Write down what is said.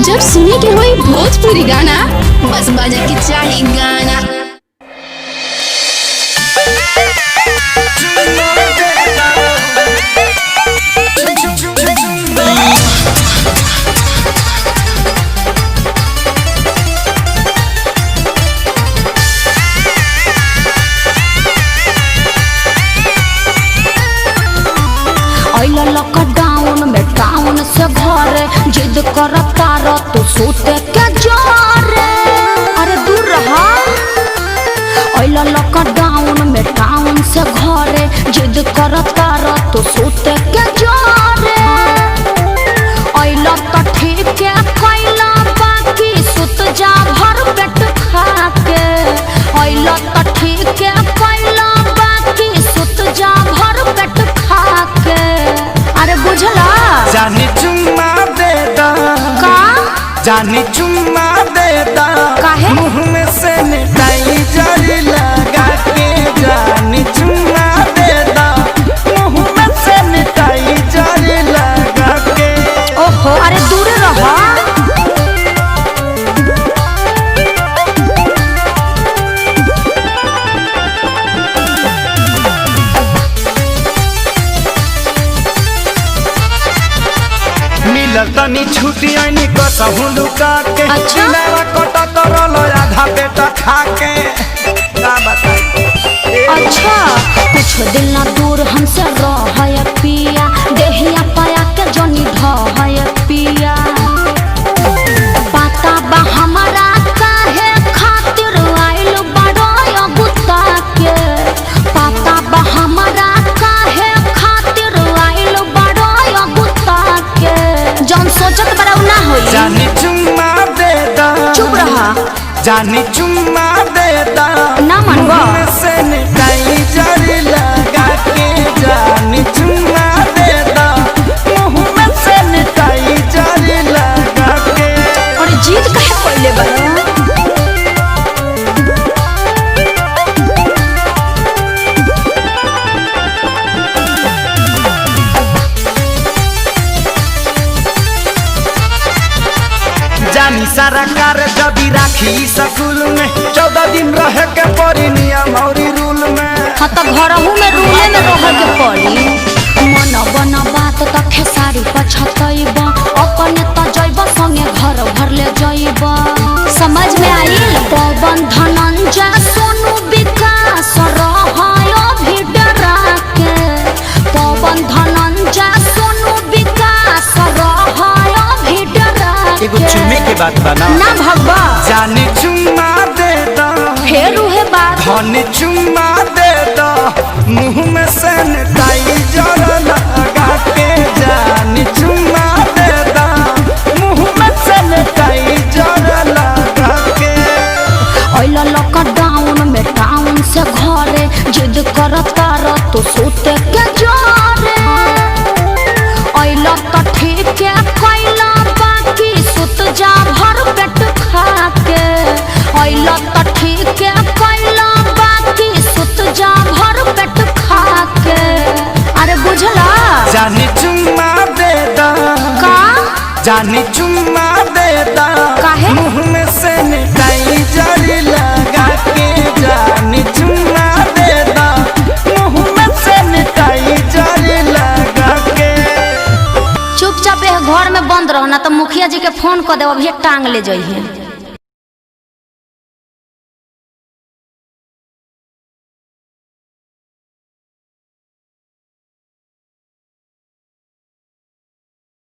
जब सुने के होई भोजपुरी गाना बस बजे के चाही गाना। लॉकडाउन में टाउन से घरे जिद करता रह तो सोते के जोरे। अरे दूर रहा। लॉकडाउन में टाउन से घरे जिद करता रह तो सोते के जोरे। तो ठीक है कैला बाकी सुत जा भर पेट खा के। तो ठीक है कैला बाकी सुत जा भर पेट खा के। अरे बुझला जानी चुम्मा देता का जानी चुम्मा देता काहे मुँह में सैनिटाइजर लगा के। जानी चुम्मा देता मुँह में सैनिटाइजर लगा के। ओहो अरे दूर रहो। तनी छुट्टी आईनी कसहु लुका के। अच्छा कटा तरल आधा पेट खा के। का बताई अच्छा कुछ दिन ना दूर हमसे रह पिया। देहिया पाया के जनी ढह पिया। पता बा हमारा काहे खातिर आइल बड़ो गुत्ता के। पता बा हमारा काहे खातिर आइल बड़ो गुत्ता के। जौन सोचत बड़ा ना होई। जानी चुम्मा देता चुप रहा। जानी चुम्मा देता ना मनवा सैनिटाइजर लगा के। जानी चुम्मा देता मुँह में सैनिटाइजर लगा के। और जीत काहे पहले बड़ा। जानी सारा कार जब राखी स्कूल में 14 दिन रहे के पड़ी नियम और रूल में। हाँ तो घरहू में रूले में रह के पड़ी। मन बन बात तो खेसारी पछतैब अपने तो जैब संगे घर भर ले जैब। समझ में आइल। पवन धनंजय सोनू विकास रहायो भी डरा के। पवन धनंजय सोनू विकास रहायो भी डरा के। एगो चुम्मे के बात बना ना भगवा। जानी चुम्मा देता फेर उहे बात। धनी चुम्मा देता मुँह में सैनिटाइजर लगा के। जानी चुम्मा देता मुँह में सैनिटाइजर लगा के। लॉकडाउन में टाउन से घरे जिद करता रह तो सोते के जोरे। तो ठीक है कैला बाकी सुत जा भर पेट खा के। तो ठीक है कैला बाकी सुत जा भर पेट खा के। अरे बुझला जानी चुम्मा देता का जानी चुम्मा देता काहे मुँह में सैनिटाइजर लगा के। जानी चुम्मा देता मुँह में सैनिटाइजर लगा के। चुपचाप घर में बंद रहो ना तो मुखिया जी के फोन कर दे अभी टांग ले जाइए।